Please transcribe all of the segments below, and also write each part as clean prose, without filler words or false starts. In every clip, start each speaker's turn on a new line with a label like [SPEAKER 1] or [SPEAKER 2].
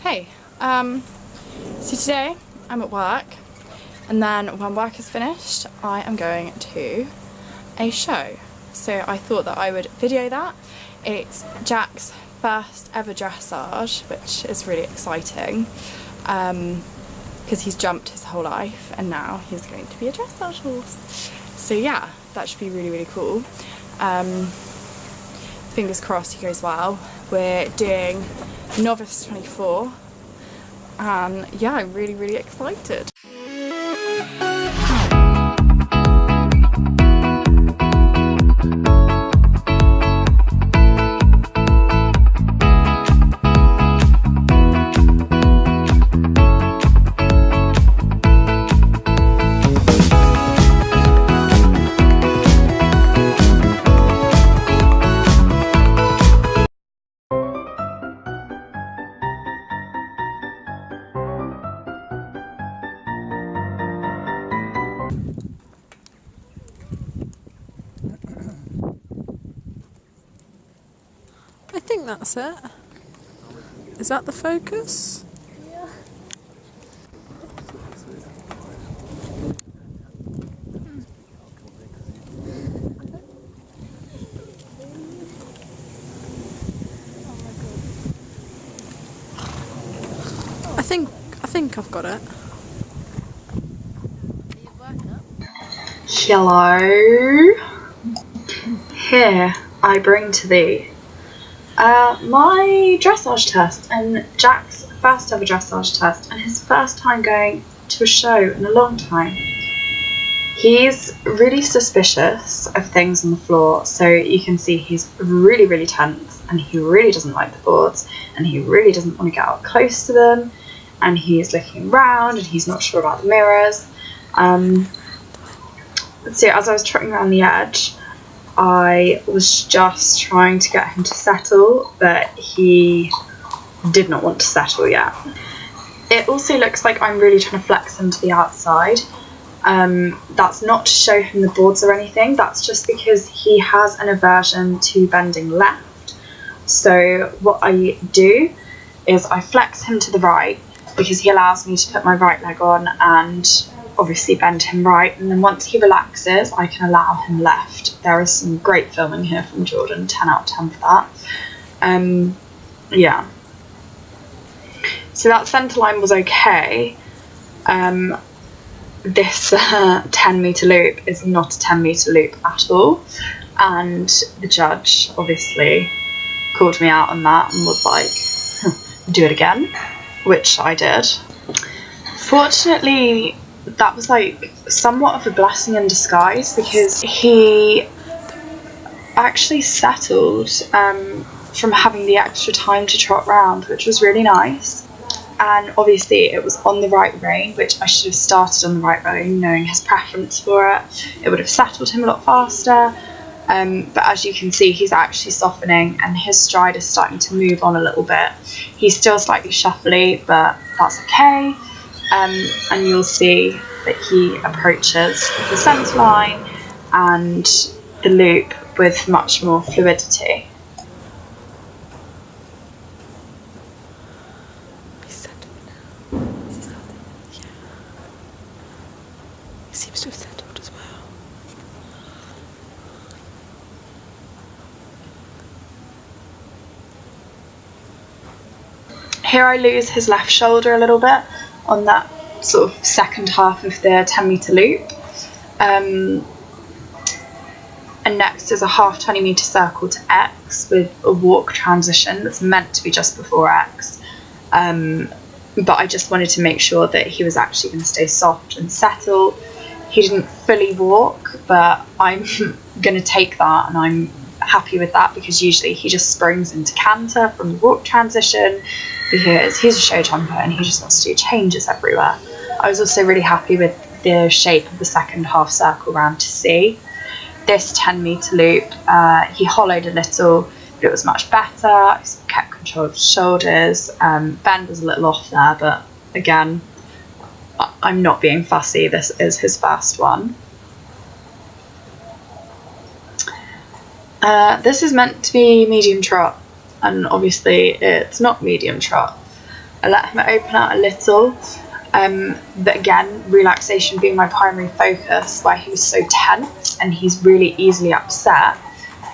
[SPEAKER 1] Hey, so today I'm at work, and then when work is finished I am going to a show. So I thought that I would video that. It's Jack's first ever dressage, which is really exciting because he's jumped his whole life and now he's going to be a dressage horse. So yeah, that should be really cool. Fingers crossed he goes well. We're doing Novice 24 and yeah, I'm really excited.
[SPEAKER 2] I think that's it. Is that the focus?
[SPEAKER 1] Yeah.
[SPEAKER 2] I think I've got it.
[SPEAKER 3] Hello. Here I bring to thee my dressage test and Jack's first ever dressage test and his first time going to a show in a long time. He's really suspicious of things on the floor, so you can see he's really tense and he really doesn't like the boards and he really doesn't want to get up close to them, and he's looking around and he's not sure about the mirrors. So as I was trotting around the edge, I was just trying to get him to settle, but he did not want to settle yet. It also looks like I'm really trying to flex him to the outside. That's not to show him the boards or anything, that's just because he has an aversion to bending left. So what I do is I flex him to the right because he allows me to put my right leg on and obviously bend him right, and then once he relaxes I can allow him left. There is some great filming here from Jordan, 10 out of 10 for that. Yeah. So that centre line was okay. This 10 metre loop is not a 10 metre loop at all, and the judge obviously called me out on that and was like, do it again, which I did. Fortunately, that was like somewhat of a blessing in disguise because he actually settled from having the extra time to trot round, which was really nice. And obviously it was on the right rein, which I should have started on the right rein, knowing his preference for it. It would have settled him a lot faster. But as you can see, he's actually softening and his stride is starting to move on a little bit. He's still slightly shuffly, but that's okay. And you'll see that he approaches the centre line and the loop with much more fluidity.
[SPEAKER 2] He seems to have settled as well.
[SPEAKER 3] Here I lose his left shoulder a little bit on that sort of second half of the 10 metre loop. And next is a half 20 metre circle to X with a walk transition that's meant to be just before X. But I just wanted to make sure that he was actually going to stay soft and settle. He didn't fully walk, but I'm going to take that and I'm happy with that because usually he just springs into canter from the walk transition because he's a show jumper and he just wants to do changes everywhere. I was also really happy with the shape of the second half circle round to C. This 10 metre loop, he hollowed a little, but it was much better. He kept control of his shoulders. Bend was a little off there, but again, I'm not being fussy. This is his first one. This is meant to be medium trot, and obviously it's not medium trot. I let him open out a little, but again, relaxation being my primary focus, where he was so tense and he's really easily upset,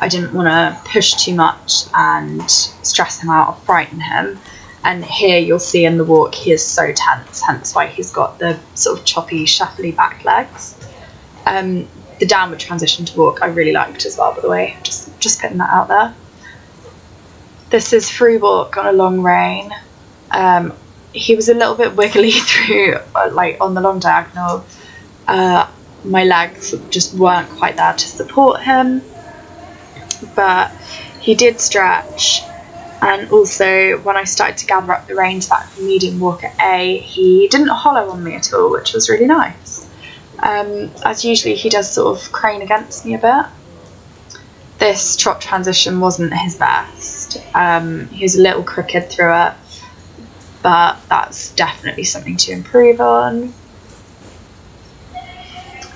[SPEAKER 3] I didn't want to push too much and stress him out or frighten him. And here you'll see in the walk he is so tense, hence why he's got the sort of choppy, shuffly back legs. The downward transition to walk I really liked as well, by the way, just putting that out there. This is free walk on a long rein. He was a little bit wiggly through, like on the long diagonal. My legs just weren't quite there to support him, but he did stretch. And also, when I started to gather up the reins back from medium walk at A, he didn't hollow on me at all, which was really nice. As usually, he does sort of crane against me a bit. This trot transition wasn't his best. He was a little crooked through it, but that's definitely something to improve on.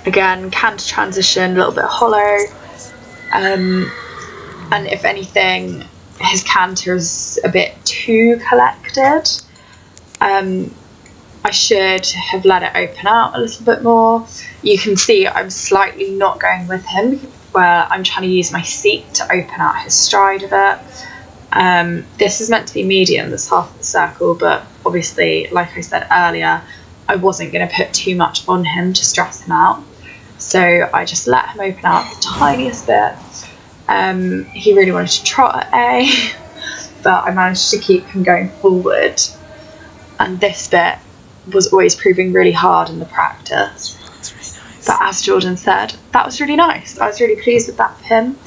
[SPEAKER 3] Again, canter transition, a little bit hollow. And if anything, his canter is a bit too collected. I should have let it open out a little bit more. You can see I'm slightly not going with him, where I'm trying to use my seat to open out his stride a bit. This is meant to be medium, this half of the circle, but obviously, like I said earlier, I wasn't going to put too much on him to stress him out. So I just let him open out the tiniest bit. He really wanted to trot at A, but I managed to keep him going forward. And this bit was always proving really hard in the practice.
[SPEAKER 2] That's really nice.
[SPEAKER 3] But as Jordan said, that was really nice. I was really pleased with that for him.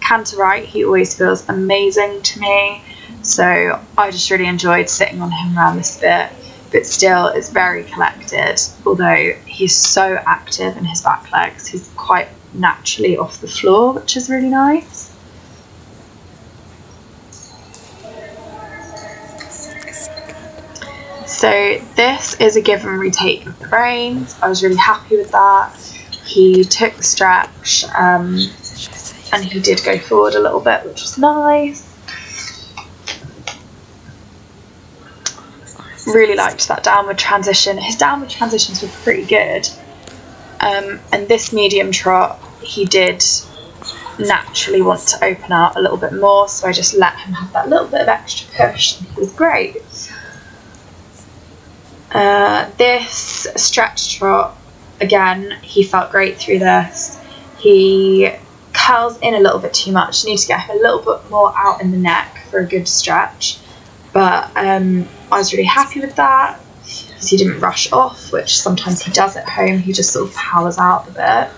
[SPEAKER 3] Canter right, he always feels amazing to me. So I just really enjoyed sitting on him around this bit. But still, it's very collected. Although he's so active in his back legs, he's quite naturally off the floor, which is really nice. So this is a give and retake of the reins. I was really happy with that. He took the stretch, and he did go forward a little bit, which was nice. Really liked that downward transition. His downward transitions were pretty good. And this medium trot, he did naturally want to open out a little bit more, so I just let him have that little bit of extra push, and he was great. This stretch trot, again, he felt great through this. He curls in a little bit too much. You need to get him a little bit more out in the neck for a good stretch. But I was really happy with that, because he didn't rush off, which sometimes he does at home. He just sort of powers out a bit.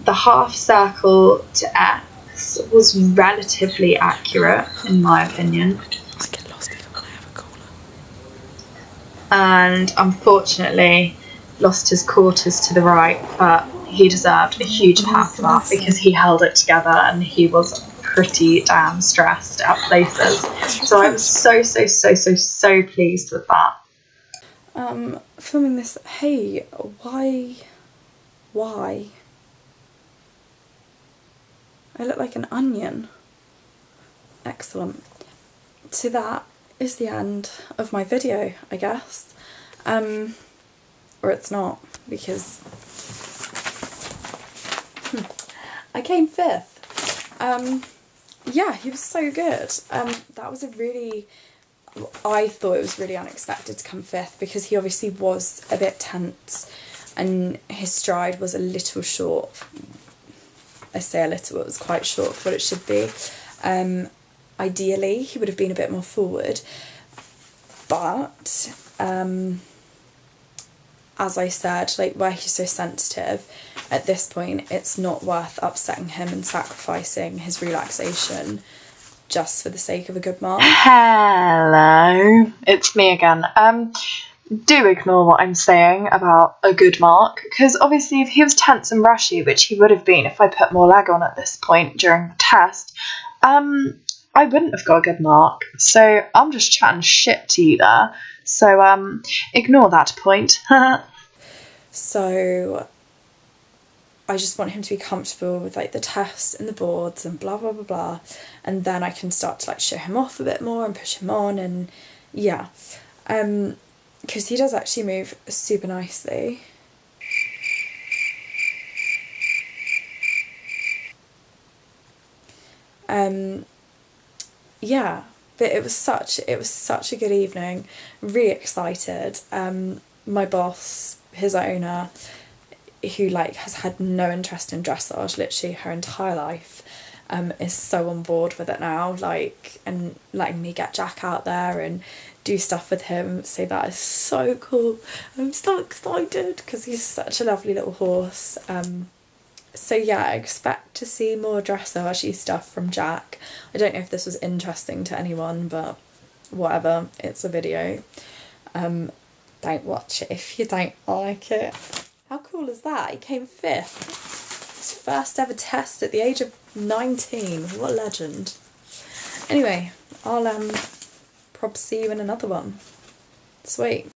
[SPEAKER 3] The half circle to X was relatively accurate, in my opinion.
[SPEAKER 2] I get lost even when I have a caller.
[SPEAKER 3] And unfortunately lost his quarters to the right, but he deserved a huge pat for that, because he held it together and he was pretty damn stressed at places. So I was so pleased with that.
[SPEAKER 1] Filming this, hey, why? I look like an onion. Excellent. So that is the end of my video, I guess. Or it's not, because I came 5th. Yeah, he was so good. That was I thought it was really unexpected to come 5th, because he obviously was a bit tense and his stride was a little short. I say a little, it was quite short for what it should be. Ideally, he would have been a bit more forward, but as I said, like, where he's so sensitive, at this point it's not worth upsetting him and sacrificing his relaxation just for the sake of a good mark.
[SPEAKER 3] Hello, it's me again. Do ignore what I'm saying about a good mark, because obviously if he was tense and rushy, which he would have been if I put more leg on at this point during the test, I wouldn't have got a good mark. So I'm just chatting shit to you there. So ignore that point.
[SPEAKER 1] So I just want him to be comfortable with like the tests and the boards and blah blah blah blah, and then I can start to like show him off a bit more and push him on, and yeah, because he does actually move super nicely. Yeah, but it was such a good evening. Really excited. My boss, his owner, who like has had no interest in dressage literally her entire life, is so on board with it now, like, and letting me get Jack out there and do stuff with him, so that is so cool. I'm so excited because he's such a lovely little horse. So yeah, I expect to see more dressage-y stuff from Jack. I don't know if this was interesting to anyone, but whatever, it's a video. Don't watch it if you don't like it. How cool is that? He came 5th. His first ever test at the age of 19. What a legend. Anyway, I'll probably see you in another one. Sweet.